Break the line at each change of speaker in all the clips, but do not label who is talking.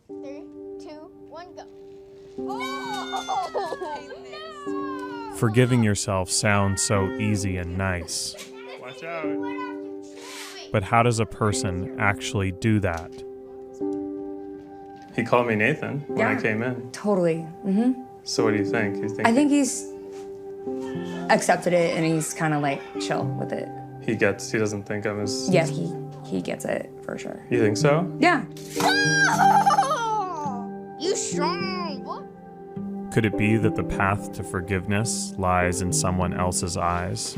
3, 2, 1, go. Oh!
Forgiving yourself sounds so easy and nice.
Watch out.
But how does a person actually do that?
He called me Nathan when I came in.
Totally. Mm-hmm.
So what do you think?
I think he's accepted it and he's kind of like chill with it.
He doesn't think I'm his...
Yeah, he gets it for sure.
You think so?
Yeah.
Oh! You strong, boy.
Could it be that the path to forgiveness lies in someone else's eyes?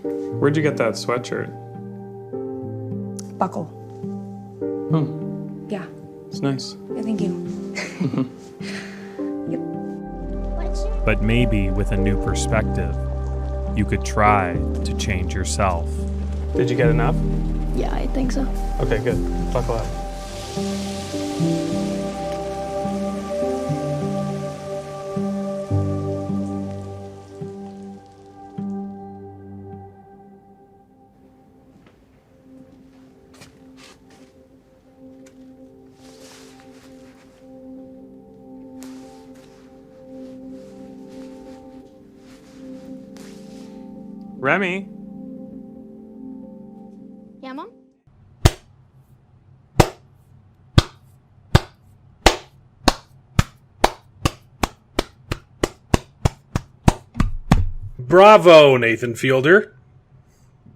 Where'd you get that sweatshirt?
Buckle. Yeah.
It's nice.
Yeah, thank you.
But maybe with a new perspective, you could try to change yourself.
Did you get enough?
Yeah, I think so.
Okay, good. Buckle up. Remy?
Yeah, Mom?
Bravo, Nathan Fielder.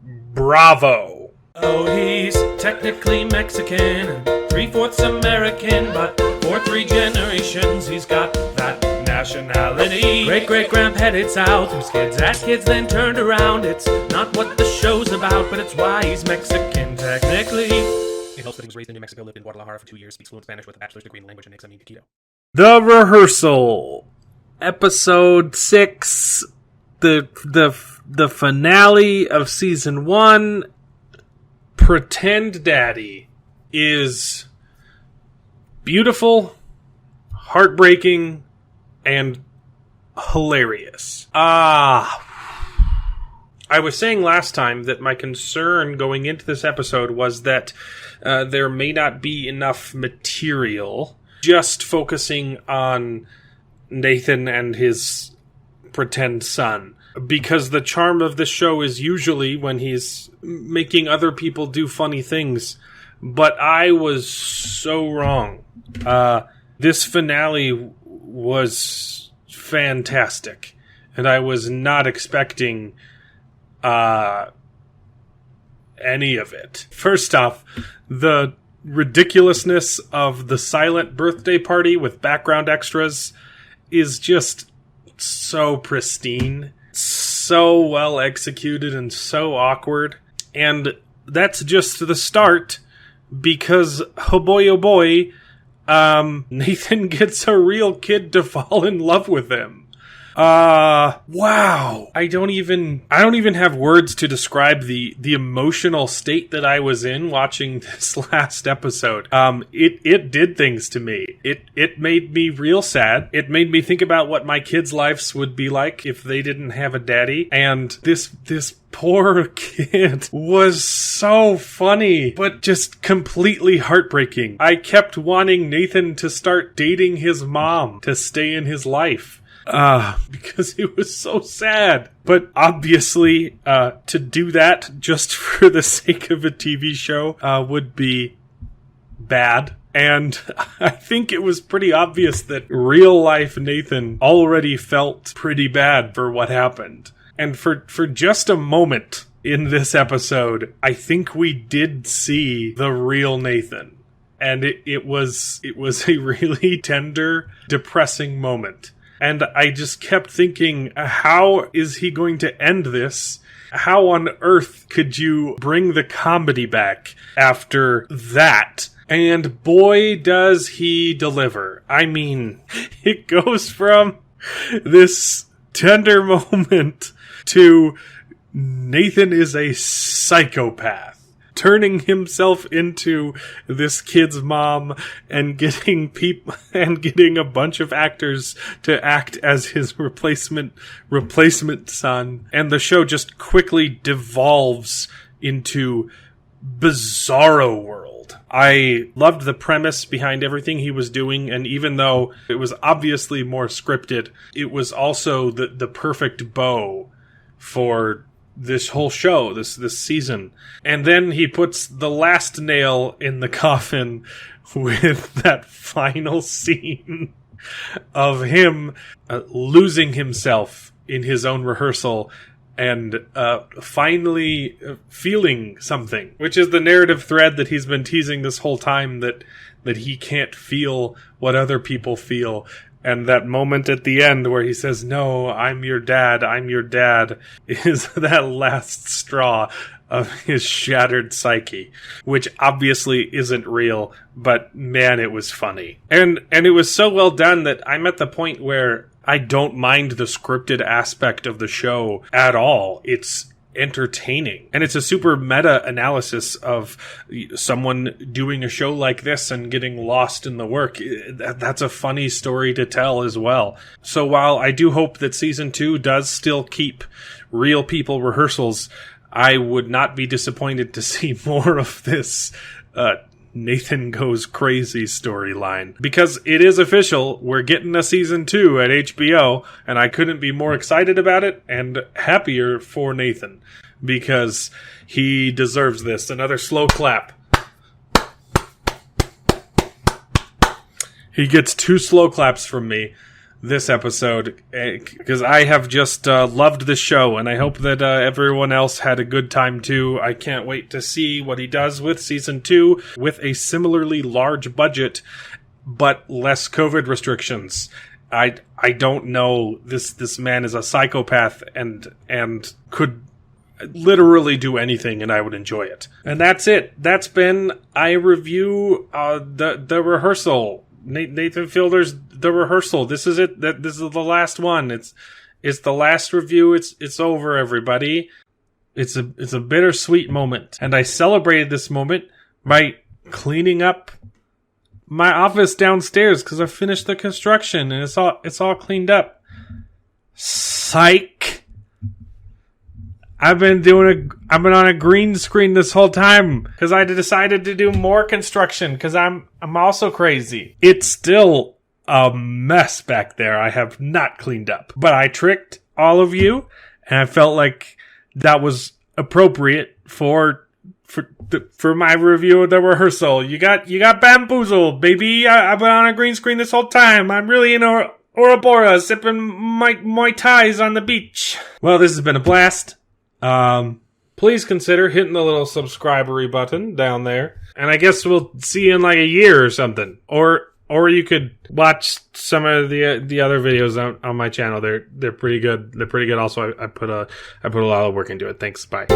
Bravo.
Oh, he's technically Mexican and 3/4 American, but for 3 generations he's got that nationality. Great-great-grandpa headed south, whose kids had kids then turned around. It's not what the show's about, but it's why he's Mexican technically. He helps that he was raised in New Mexico, lived in Guadalajara for 2 years, speaks fluent Spanish with a bachelor's degree in language, and makes a mean taquito.
The Rehearsal. Episode 6. The finale of season 1. Pretend Daddy is beautiful, heartbreaking, and hilarious. I was saying last time that my concern going into this episode was that there may not be enough material just focusing on Nathan and his pretend son. Because the charm of this show is usually when he's making other people do funny things. But I was so wrong. This finale was fantastic. And I was not expecting any of it. First off, the ridiculousness of the silent birthday party with background extras is just so pristine, so well executed, and so awkward. And that's just the start, because oh boy, Nathan gets a real kid to fall in love with him. Wow. I don't even have words to describe the emotional state that I was in watching this last episode. It did things to me. It made me real sad. It made me think about what my kids' lives would be like if they didn't have a daddy. And this poor kid was so funny, but just completely heartbreaking. I kept wanting Nathan to start dating his mom to stay in his life. Because it was so sad. But obviously, to do that just for the sake of a TV show, would be bad. And I think it was pretty obvious that real life Nathan already felt pretty bad for what happened. And for just a moment in this episode, I think we did see the real Nathan. And it was a really tender, depressing moment. And I just kept thinking, how is he going to end this? How on earth could you bring the comedy back after that? And boy, does he deliver. I mean, it goes from this tender moment to Nathan is a psychopath, turning himself into this kid's mom and getting a bunch of actors to act as his replacement son. And the show just quickly devolves into Bizarro World. gold. I loved the premise behind everything he was doing, and even though it was obviously more scripted, it was also the perfect bow for this whole show, this season. And then he puts the last nail in the coffin with that final scene of him losing himself in his own rehearsal and finally feeling something, which is the narrative thread that he's been teasing this whole time, that he can't feel what other people feel. And that moment at the end where he says, "No, I'm your dad, is that last straw of his shattered psyche, which obviously isn't real, but man, it was funny. And it was so well done that I'm at the point where I don't mind the scripted aspect of the show at all. It's entertaining. And it's a super meta analysis of someone doing a show like this and getting lost in the work. That's a funny story to tell as well. So while I do hope that season 2 does still keep real people rehearsals, I would not be disappointed to see more of this Nathan Goes Crazy storyline. Because it is official, we're getting a season 2 at HBO, and I couldn't be more excited about it and happier for Nathan. Because he deserves this. Another slow clap. He gets 2 slow claps from me this episode, because I have just loved this show, and I hope that everyone else had a good time too. I can't wait to see what he does with season 2 with a similarly large budget but less COVID restrictions. I don't know, this man is a psychopath and could literally do anything, and I would enjoy it. And that's it. That's been I review the rehearsal. Nathan Fielder's The Rehearsal. This is it. This is the last one. It's the last review. It's over, everybody. It's a bittersweet moment, and I celebrated this moment by cleaning up my office downstairs because I finished the construction and it's all cleaned up. Psych. I've been on a green screen this whole time because I decided to do more construction because I'm also crazy. It's still a mess back there. I have not cleaned up, but I tricked all of you, and I felt like that was appropriate for my review of The Rehearsal. You got bamboozled, baby. I've been on a green screen this whole time. I'm really in Oura sipping my ties on the beach. Well, this has been a blast. Please consider hitting the little subscribery button down there. And I guess we'll see you in like a year or something. Or you could watch some of the other videos on my channel. They're pretty good. They're pretty good. Also, I put a lot of work into it. Thanks. Bye.